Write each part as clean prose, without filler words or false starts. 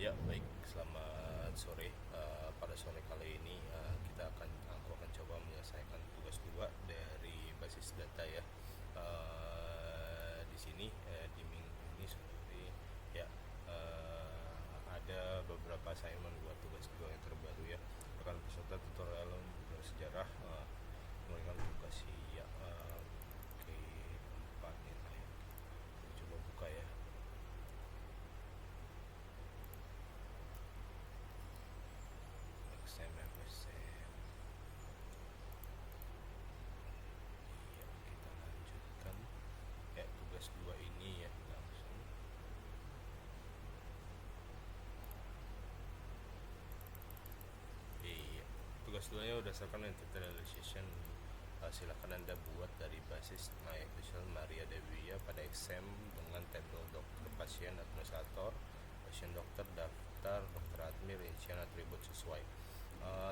Ya, baik. Selamat sore. Pada sore kali ini aku akan coba menyelesaikan tugas 2 dari basis data ya. Di sini di minggu ini seperti ya ada beberapa assignment buat tugas 2 yang terbaru ya. Akan peserta tutorial bersejarah menggunakan tugas ya keempat ini. Coba buka ya. XML. Ya, kita lanjutkan ya tugas 2 ini ya langsung. Iya, tugas 2 nya berdasarkan entity realization. Silakan Anda buat dari basis MySQL Maria Dewi pada exam dengan tabel dokter, pasien, administrator, pasien dokter, daftar, dokter admin, rincian atribut sesuai.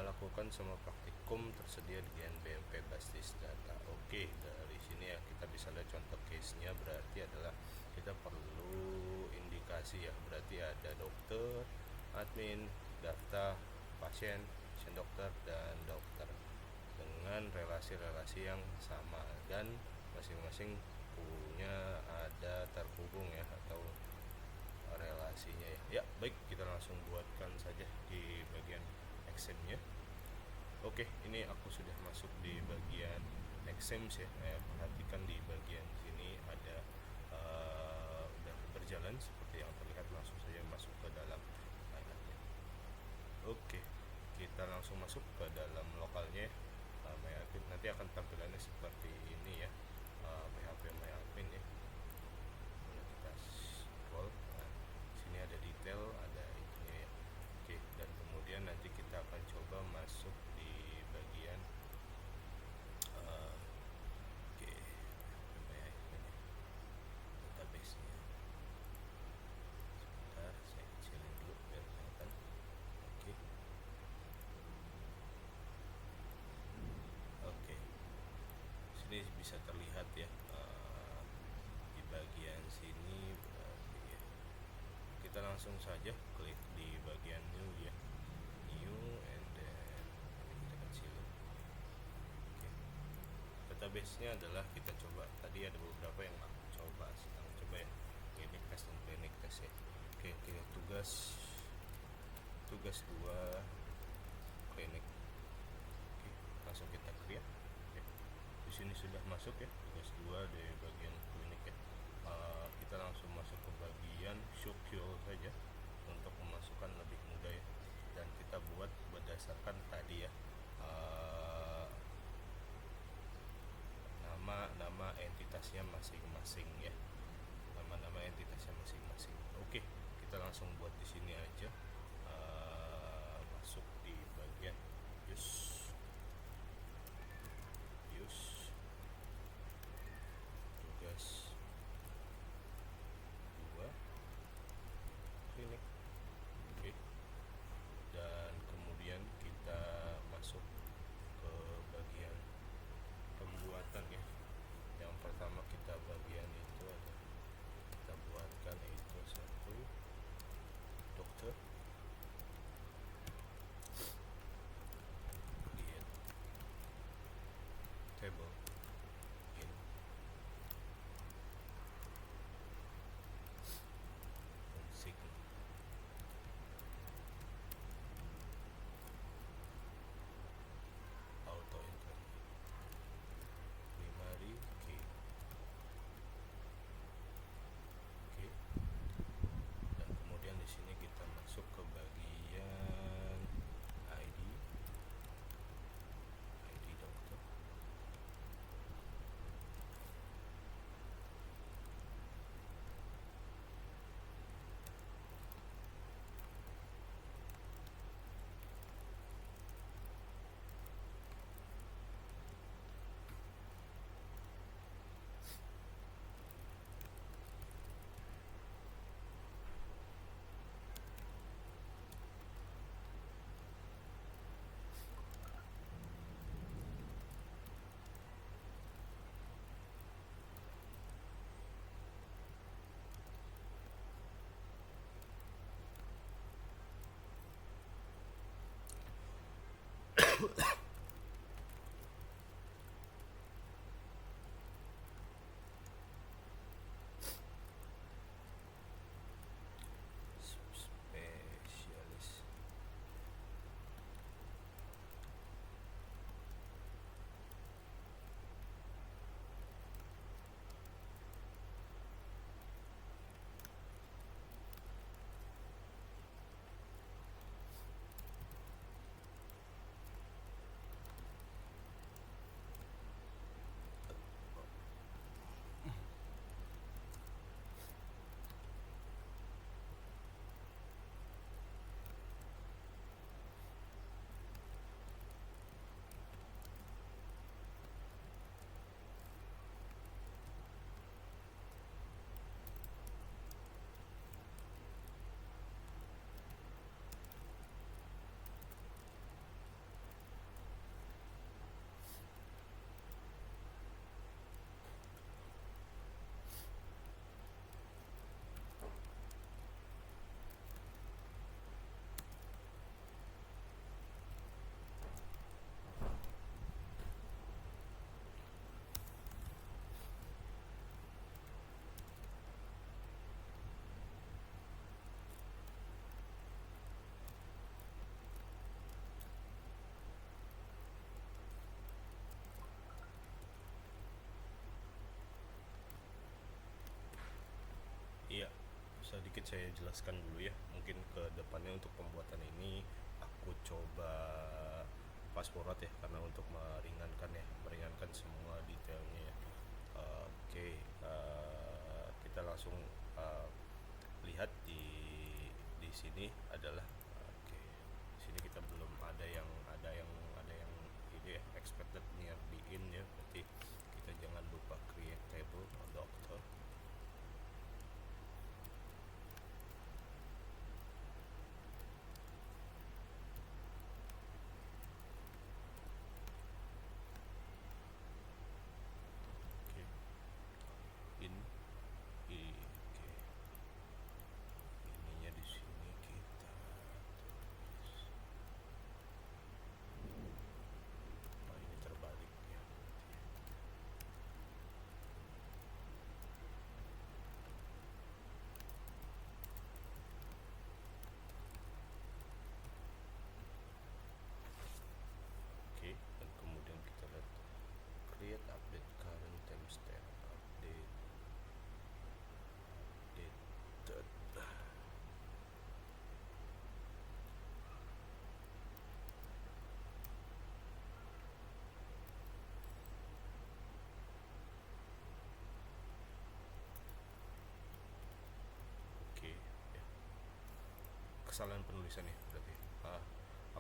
Lakukan semua praktikum tersedia di GNBMP basis data. Oke, dari sini ya kita bisa lihat contoh case-nya, berarti adalah kita perlu indikasi ya, berarti ada dokter, admin, daftar, pasien dokter, dan dokter dengan relasi-relasi yang sama dan masing-masing punya ada terhubung ya atau relasinya ya. Ya, baik, kita langsung buatkan saja di bagian exam-nya. Oke, ini aku sudah masuk di bagian exams ya. Perhatikan di bagian sini ada udah berjalan seperti yang terlihat, langsung saja masuk ke dalam layarnya. Oke, kita langsung masuk ke dalam lokalnya. Nanti akan tampilannya seperti ini ya. PHP MyAdmin ya. Kita scroll. Nah, sini ada detail, ada itunya ya. Oke, dan kemudian nanti kita akan coba masuk di bagian database-nya. Sebentar, saya kecilin dulu biar kelihatan. Oke. Oke. Sini bisa terlihat ya, di bagian sini berarti ya. Kita langsung saja klik di bagian new ya. New and then ini kita kecilin. Oke. Database-nya adalah kita coba, tadi ada beberapa yang aku sedang coba ya. Klinik test dan klinik test ya. Oke, kita tugas 2 klinik. Oke, langsung kita create. Oke. Di sini sudah masuk ya tugas 2 di bagian klinik ya. Kita langsung masuk ke bagian show QL saja untuk memasukkan lebih mudah ya. Dan kita buat berdasarkan tadi ya, nama entitasnya masing-masing ya. Nama entitasnya masing-masing. Oke, kita langsung buat di sini aja. Masuk di bagian use tugas 2 klinik. Oke, dan kemudian kita masuk ke bagian pembuatan ya. Yang pertama kita bagian itu sedikit saya jelaskan dulu ya. Mungkin ke depannya untuk pembuatan ini aku coba pasporat ya, karena untuk meringankan semua detailnya ya. Oke, kita langsung lihat di sini adalah oke. Di sini kita belum ada yang ini ya, expected near the in ya. Berarti kita jangan lupa create table doctor. Oke, in oke. Ininya di sini kita tulis. Oh, ini terbalik ya. Oke, dan kemudian kita lihat create update current timestamp updated. Oke, ya. Kesalahan penulisan ya berarti.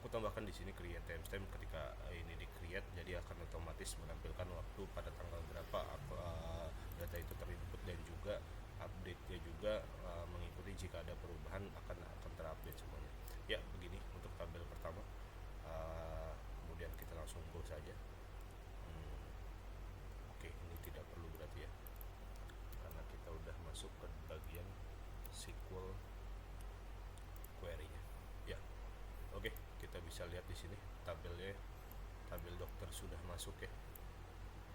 Aku tambahkan di sini create timestamp ketika ini di create, jadi akan otomatis menampilkan waktu pada tanggal berapa data itu terinput, dan juga update-nya juga mengikuti jika ada perubahan akan terupdate semuanya. Ya, begini untuk tabel pertama. Kemudian kita langsung go saja. Oke, ini tidak perlu berarti ya, karena kita udah masuk ke bagian SQL query-nya. Ya, oke, kita bisa lihat di sini tabelnya, tabel dokter sudah masuk ya.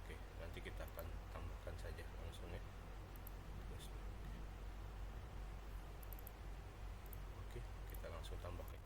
Oke, nanti kita akan tambahkan saja langsung ya. Oke, kita langsung tambahkan.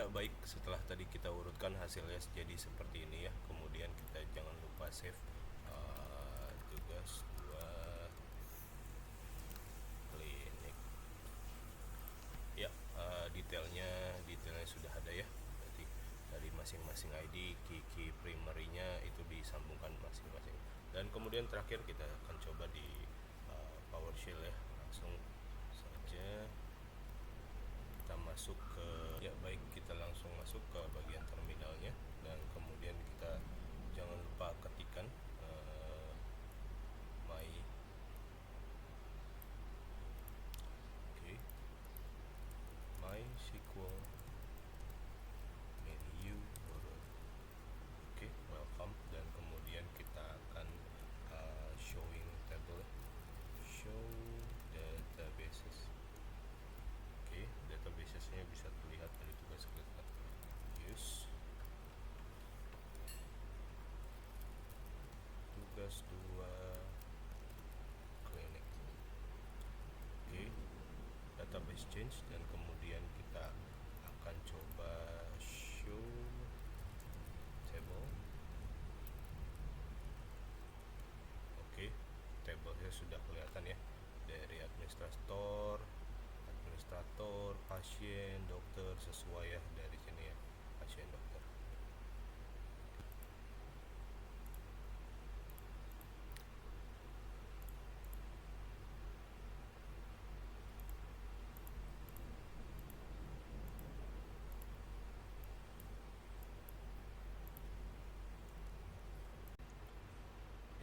Ya baik, setelah tadi kita urutkan hasilnya jadi seperti ini ya. Kemudian kita jangan lupa save tugas 2 klinik. Ya, detailnya sudah ada ya. Berarti dari masing-masing ID, key primary-nya itu disambungkan masing-masing. Dan kemudian terakhir kita akan coba di PowerShell ya. Langsung saja kita masuk ke, ya baik, kita langsung masuk ke bagian terminalnya, dan kemudian kita jangan lupa ketikkan my MySQL menu. Welcome, dan kemudian kita akan showing table, show databases. Databasesnya bisa terlihat dari tugas kita. Use tugas 2 klinik. Database change, dan kemudian kita akan coba show table. Tablenya sudah kelihatan ya, dari administrator, pasien, dokter, sesuai ya dari sini ya, pasien, dokter.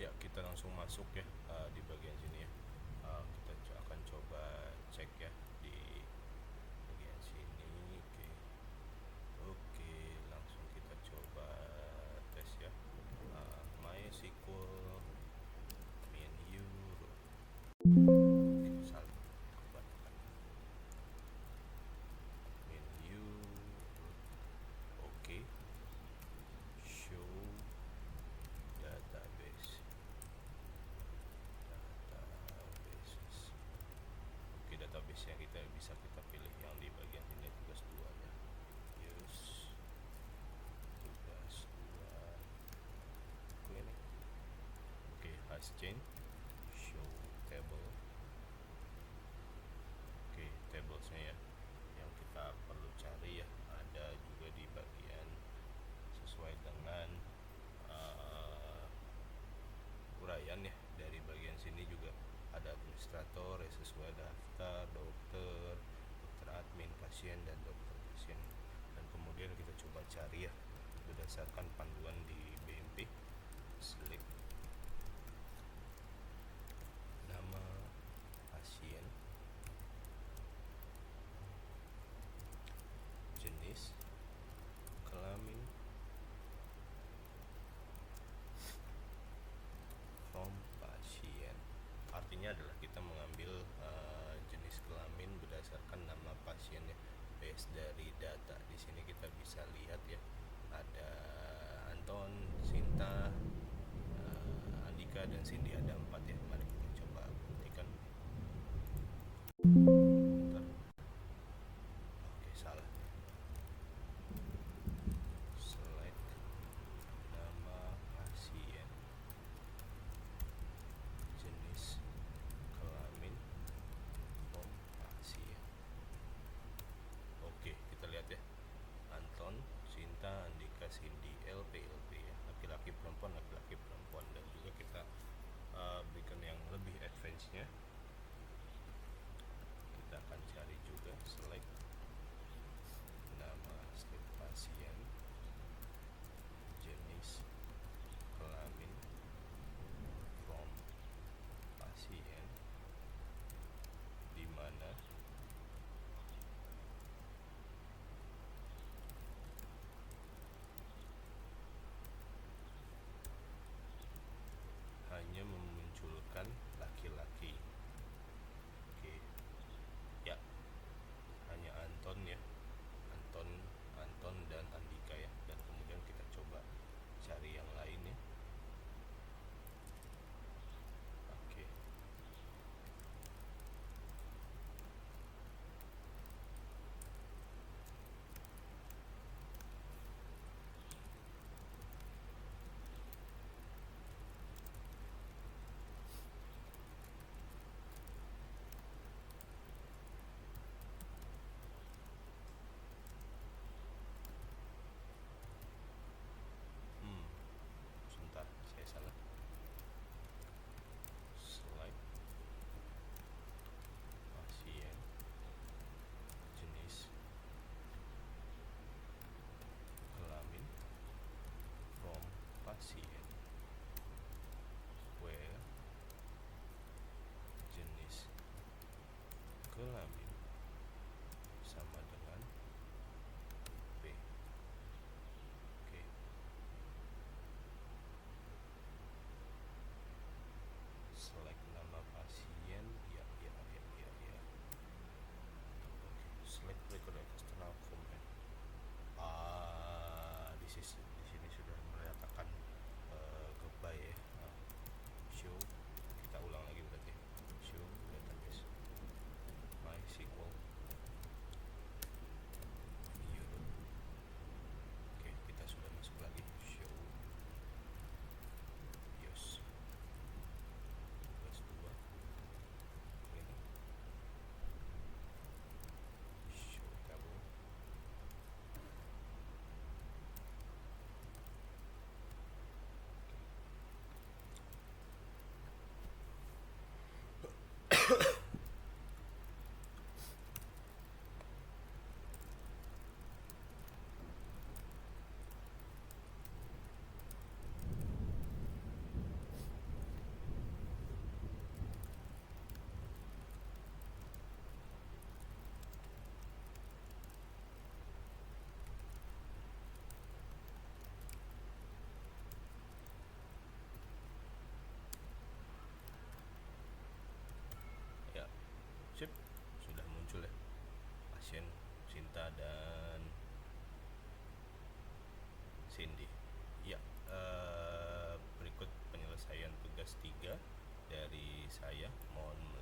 Ya, kita langsung masuk ya di bagian sini ya. Kita akan coba cek ya di bagian sini. Oke, langsung kita coba tes ya. MySQL menu. Menu. Show databases. Database yang kita pilih yang di bagian ini, tugas 2 ya. Use tugas 2 klinik. Has change, show table. Tablesnya ya, yang kita perlu cari ya, ada juga di bagian sesuai dengan uraian ya. Dari bagian sini juga ada administrator ya, sesuai daftar, dokter admin, pasien, dan dokter pasien. Dan kemudian kita coba cari ya berdasarkan panduan di BMP. Select nama pasien, jenis kelamin, from pasien. Artinya adalah kita mengambil jenis kelamin berdasarkan nama pasien ya, based dari data. Di sini kita bisa lihat ya, ada Anton, Sinta, Andika, dan Cindy, ada 4 ya. Mari kita coba buktikan. Salah. Select nama pasien, jenis kelamin, from pasien. Kita lihat ya, Anton, Sinta, Andika, Cindy, LP ya, laki-laki perempuan, dan juga kita Cindy. Ya, berikut penyelesaian tugas 3 dari saya. Mohon